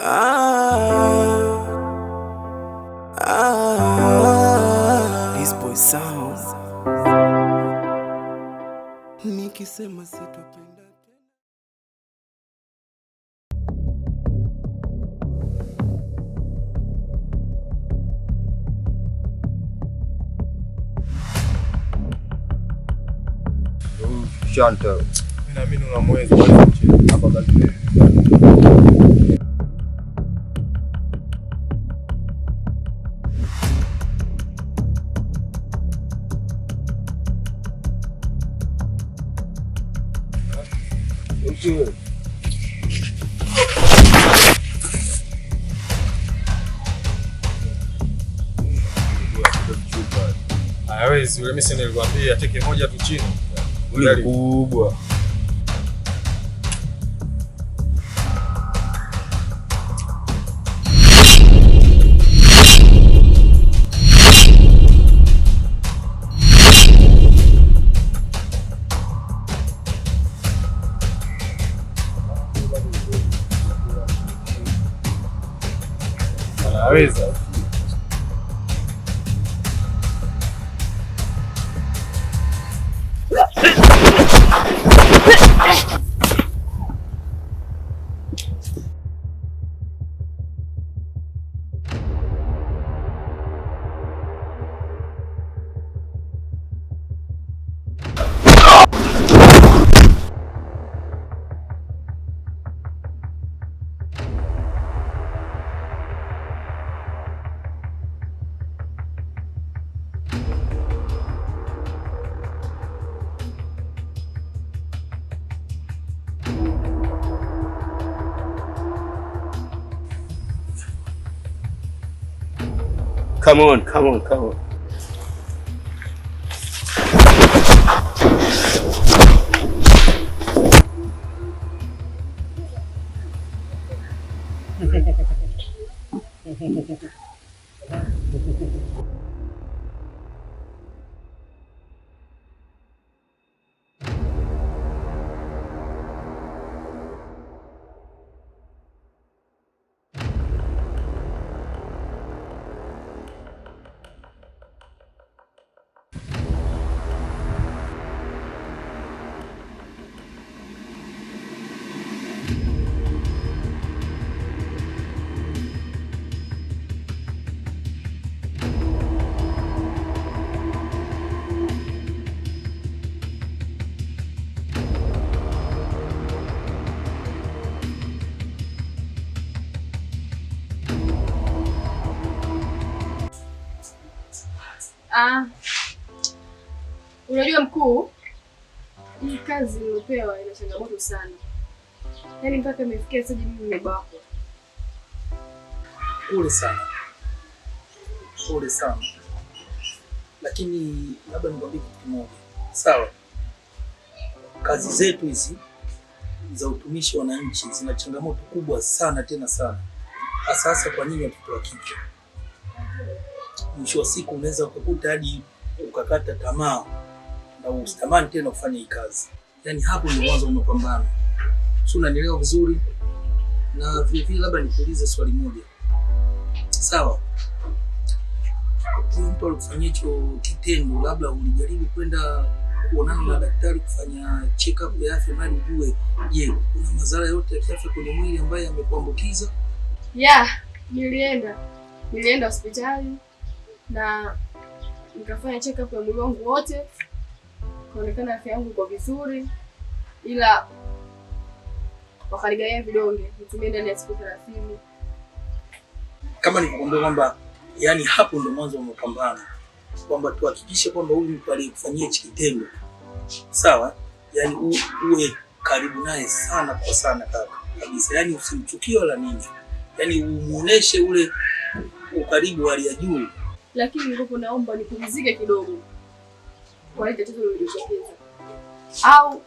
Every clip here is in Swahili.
This boy sound. Nikisema sitopenda Shanta. Naamini una mwezi hapa kazi. Hawezi, yule mimi nilikwambia teke moja tu chini. Ule kubwa. Anaweza. Come on. Unajua mkuu, hii kazi niliyopewa ina changamoto sana. Yaani mpaka imefikia sasa mimi nimebakwa. Pole sana. Lakini labda nikwambie kitu kimoja. Sawa. Kazi zetu hizi za utumishi wa wananchi zina changamoto kubwa sana tena sana. Hasa kwa nyinyi watoto wa kike. Mwisho wa siku unaweza kukuta hadi ukakata tamaa na usitamani tena kufanya hii kazi. Yaani hapo ndio mwanzo unapambana. Sio, unanielewa vizuri? Na vile labda nikuulize swali moja. Sawa. Mtu alikufanyia hicho kitendo, labda ulijaribu kwenda kuonana na daktari kufanya check up ya afya na ujue je, kuna madhara yote ya kiafya kwenye mwili ambayo yamekuambukiza? Nilienda hospitali na nikafanya check up ya mwili wangu wote. Kaonekana afya yangu iko vizuri, ila wakanigawia vidonge nitumie ndani ya siku 30. Kama nikuambia kwamba yani hapo ndio mwanzo wa mapambano, kwamba tuhakikishe kwamba huyu mtu aliyekufanyia hiki kitendo, sawa, yani uwe karibu naye sana kwa sana kaka kabisa, yani usimchukie wala nini, yani umuoneshe ule ukaribu hali ya juu. Lakini niko naomba nipumzike kidogo kwa ile tatizo lililotokeza, au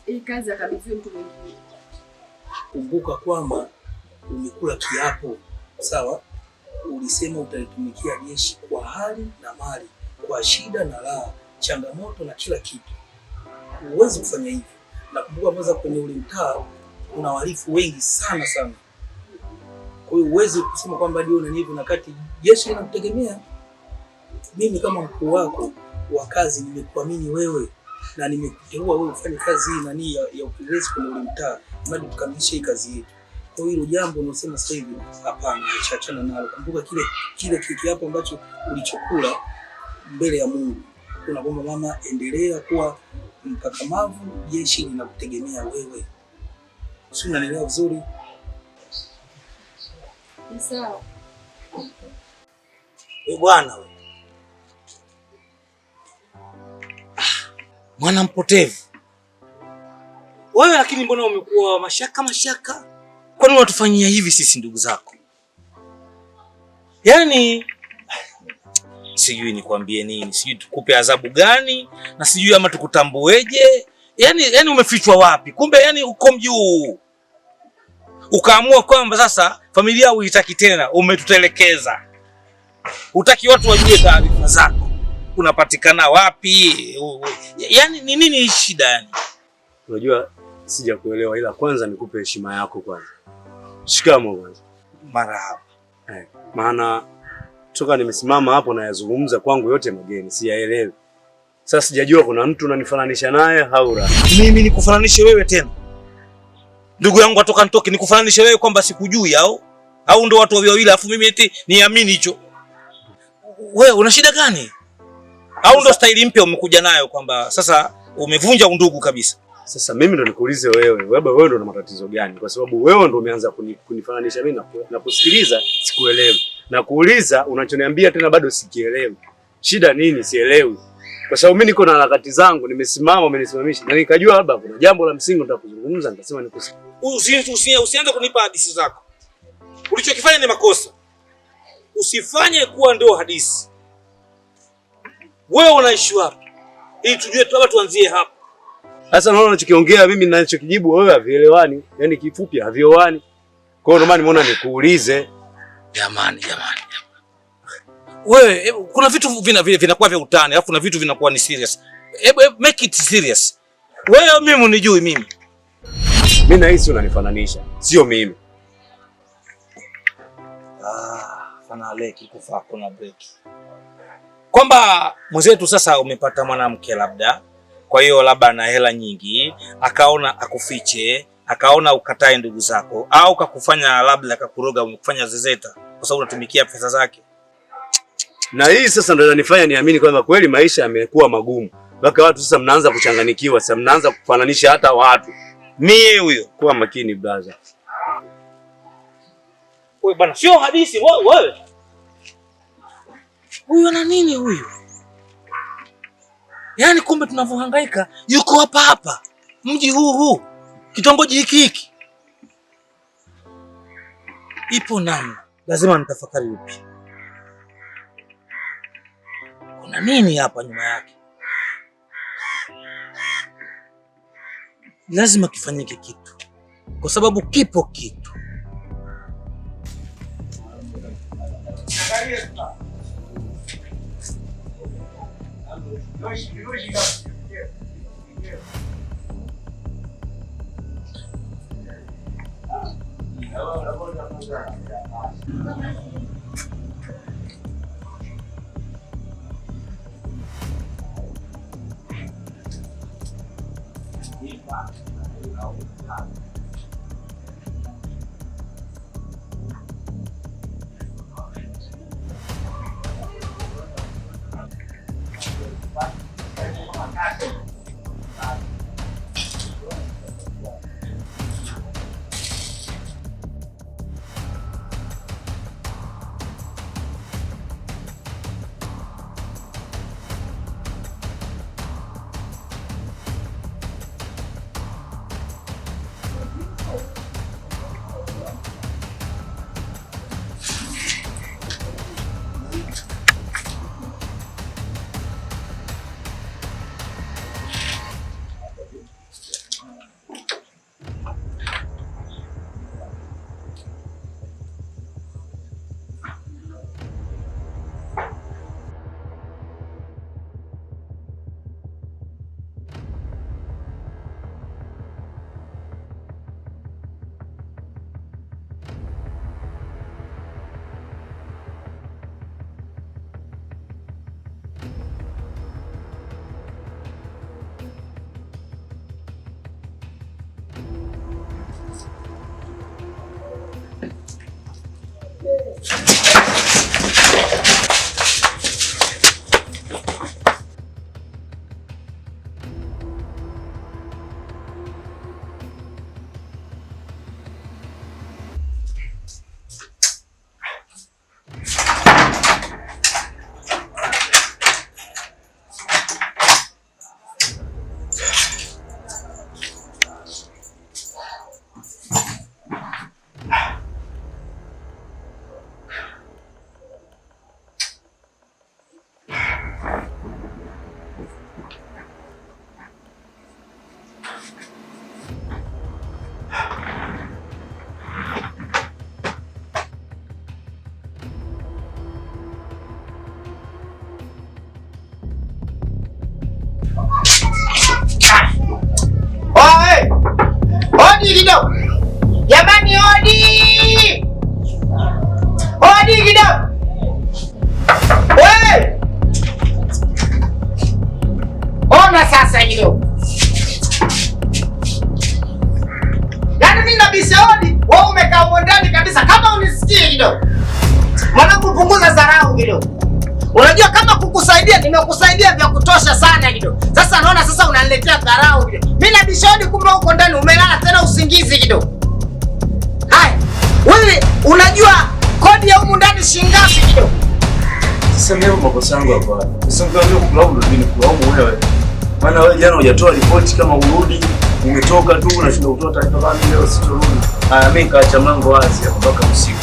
hii kazi akabidhiwe mtu mwingine. Kumbuka kwamba umekula kiapo, sawa? Ulisema utalitumikia jeshi kwa hali na mali, kwa shida na raha, changamoto na kila kitu. Huwezi kufanya hivyo. Na kumbuka kwanza kwenye ule mtaa kuna wahalifu wengi sana. Kwa hiyo uwezi kusema kwamba ndio na hivyo, na kati jeshi linakutegemea. Mimi kama mkuu wako wa kazi nimekuamini wewe na nimekuteua wewe ufanye kazi hii nani ya upelelezi kwenye ule mtaa, hadi tukamilishe hii kazi yetu. Kwa hiyo jambo unasema sasa hivi hapana, achana nalo. Kumbuka kile kiki hapo ambacho ulichokula mbele ya Mungu. Unaomba mama, endelea kuwa mkakamavu, jeshi linakutegemea wewe. Sio, unanielewa vizuri? Sawa. Wewe bwana wewe. Mwana mpotevu. Wewe lakini mbona umekuwa mashaka? Kwa nini unatufanyia hivi sisi ndugu zako? Yaani sijui nikwambie nini, sijui tukupe adhabu gani na sijui ama tukutambueje. Yaani umefichwa wapi? Kumbe yani uko mjuu. Ukaamua kwamba sasa familia huitaki tena, umetutelekeza. Hutaki watu wajue taarifa zako. Unapatikana wapi? Yaani ni nini shida yani? Unajua sijakuelewa, ila kwanza nikupe heshima yako kwanza. Shikamoo kwanza. Marahaba. Maana toka nimesimama hapo na yazungumza kwangu yote mageni, siyaelewi. Sasa sijajua kuna mtu unanifananisha naye haura. Mimi nikufananishe wewe tena? Ndugu yangu atoka nitoke nikufananishe wewe kwamba sikujui au ndo watu wawili afu mimi eti niamini hicho? Wewe una shida gani? Au ndo staili mpya umekuja nayo kwamba sasa umevunja undugu kabisa? Sasa mimi ndo nikuulize wewe ndo una matatizo gani? Kwa sababu wewe ndo umeanza kunifananisha mimi na kusikiliza sikuelewi. Na kuuliza unachoniambia tena bado sikielewi. Shida nini? Sielewi. Kwa sababu mimi niko na harakati zangu, nimesimama umenisimamisha. Na nikajua labda kuna jambo la msingi nataka kuzungumza, nikasema nikusikie. Usianze kunipa hadithi zako. Ulichokifanya ni makosa. Usifanye kuwa ndio hadithi. Wewe unaishi wapi? Ili tujue labda tuanzie hapa. Sasa naona unachokiongea mimi na ninachokijibu wewe havielewani. Yaani kifupi havioani. Kwa hiyo ndio maana nimeona nikuulize. Jamani. Wewe kuna vitu vinakuwa vya utani, alafu na vitu vinakuwa ni serious. Make it serious. Wewe mimi unijui mimi. Mimi nahisi unanifananisha, sio mimi. Fana leki kufa kuna break. Kwamba mwenzetu sasa umepata mwanamke labda, kwa hiyo labda ana hela nyingi, akaona akufiche, akaona ukatae ndugu zako, au kakufanya labda akakuroga umekufanya zezeta kwa sababu unatumikia pesa zake. Na hii sasa ndio inanifanya niamini kwamba kweli maisha yamekuwa magumu. Mpaka watu sasa mnaanza kuchanganikiwa, sasa mnaanza kufananisha hata watu. Mie huyo. Kuwa makini brother. Wewe bwana, sio hadithi wewe. Huyu ana nini huyu? Yaani kumbe tunavyohangaika yuko hapa. Mji huu. Kitongoji hiki. Ipo namna. Lazima nitafakari upi. Kuna nini hapa nyuma yake? Lazima kifanyike kitu. Kwa sababu kipo kitu. kidogo. Jamani, hodi. Hodi kidogo. Wewe. Ona sasa kidogo. Yaani mimi nabisha hodi, wewe umekaa ndani kabisa kama unisikii kidogo. Mwanangu, punguza dharau kidogo. Unajua kama kukusaidia nimekusaidia vya kutosha sana kidogo. Sasa naona sasa unaniletea dharau kidogo. Mimi nabisha hodi, kumbe uko ndani umelala tena usingizi kidogo. Haya. Wewe unajua kodi ya humu ndani shilingi ngapi kidogo? Sasa mimi makosa yangu hapa. Sasa ndio kulaumu ndio ni kulaumu wewe. Maana wewe jana hujatoa ripoti kama urudi, umetoka tu unashinda kutoa taarifa kama leo sitorudi. Haya, mimi kaacha mlango wazi hapo mpaka usiku.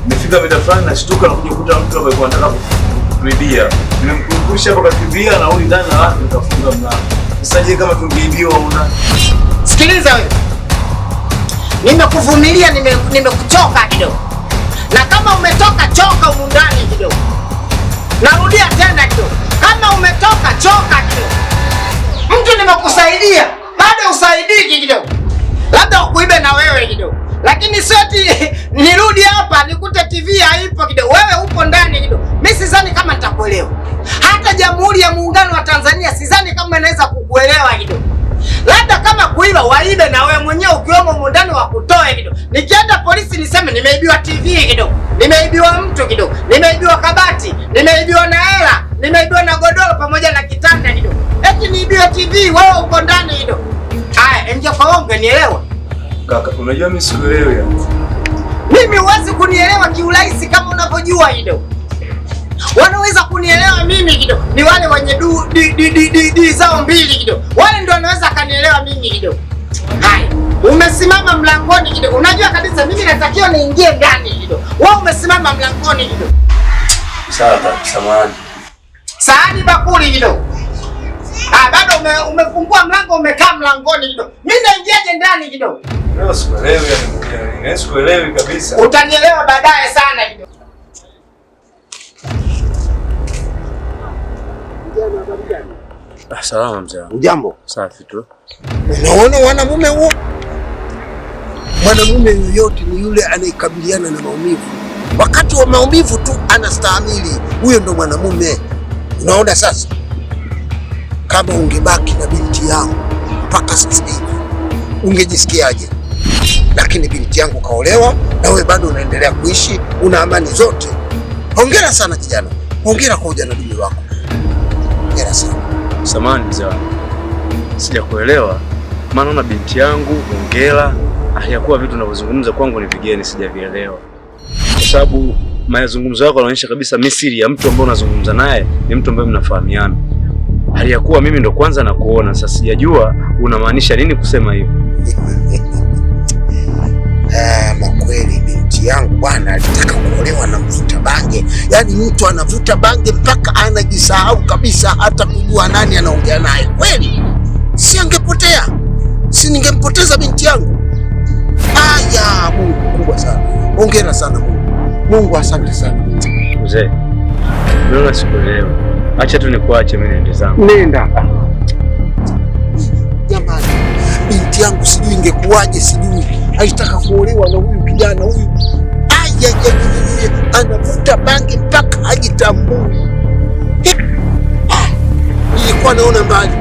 Nimefika mida fulani nashtuka na kuja kukuta mtu ambaye anataka kuibia. Nimemkumbusha hapo kakimbia na uli ndani na watu nikafunga mlango. Sasa je, kama tungeibiwa una? Sikiliza wewe. Nimekuvumilia, nimekuchoka kidogo. Na kama umetoka choka humu ndani kidogo. Narudia tena kidogo. Kama umetoka choka kidogo. Mtu nimekusaidia, bado usaidiki kidogo. Labda ukuibe na wewe kidogo. Lakini sio eti nirudi hapa nikute TV haipo kidogo. Wewe upo ndani kidogo. Mimi sidhani kama nitakuelewa. Hata Jamhuri ya Muungano wa Tanzania sidhani kama inaweza kukuelewa kidogo. Labda kama kuiba waibe na wewe mwenyewe ukiwemo ndani wa kutoe kidogo. Nikienda polisi niseme nimeibiwa TV kidogo. Nimeibiwa mtu kidogo. Nimeibiwa kabati, nimeibiwa na hela, nimeibiwa na godoro pamoja na kitanda kidogo. Eti niibiwa TV, wewe uko ndani kidogo. Haya, nje kwa wewe ungenielewa. Kaka, unajua mimi sielewi ya. Mimi huwezi kunielewa kiurahisi kama unavyojua kidogo. Wanaweza kunielewa mimi kidogo. Ni wale wenye di zao mbili kidogo. Wale ndio wanaweza kanielewa mimi kidogo. Haya, umesimama mlangoni kidogo. Unajua kabisa mimi natakiwa niingie ndani kidogo. Wewe umesimama mlangoni kidogo. Sawa, samahani. Sahani bakuli kidogo. Bado umefungua mlango umekaa mlangoni kidogo. Mimi naingiaje ndani kidogo? Leo sikuelewi yani. Sikuelewi kabisa. Utanielewa baadaye sana kidogo. Salama mzee. Ujambo? Safi tu. Unaona wanamume huo? Mwanamume yoyote ni yule anayekabiliana na maumivu. Wakati wa maumivu tu anastahimili. Huyo ndo mwanamume. Unaona sasa? Kama ungebaki na binti yangu mpaka sasa hivi, ungejisikiaje? Lakini binti yangu kaolewa na wewe bado unaendelea kuishi, una amani zote. Hongera sana kijana. Hongera kwa ujana dume wako. Hongera sana. Samahani mzee wangu. Sijakuelewa. Maana na binti yangu hongera, hayakuwa vitu ninavyozungumza kwangu ni vigeni, sijavielewa. Kwa sababu mazungumzo yako yanaonyesha kabisa misiri ya mtu ambaye unazungumza naye ni mtu ambaye mnafahamiana. Hali ya kuwa mimi ndo kwanza na kuona, sasa sijajua unamaanisha nini kusema hivyo. Makweli binti yangu bwana alitaka kuolewa na mvuta bange. Yaani mtu anavuta bange mpaka anajisahau kabisa hata kujua nani anaongea naye. Kweli? Si angepotea. Si ningempoteza binti yangu. Aya, Mungu kubwa sana. Hongera sana Mungu. Mungu asante sana. Mzee, naona sikuelewa. Acha tu nikuache mimi niende zangu. Nenda. Jamani, binti yangu sijui ingekuwaje, sijui. Alitaka kuolewa na huyu kijana huyu. Aya, anavuta bangi mpaka hajitambui. Nilikuwa naona mbali.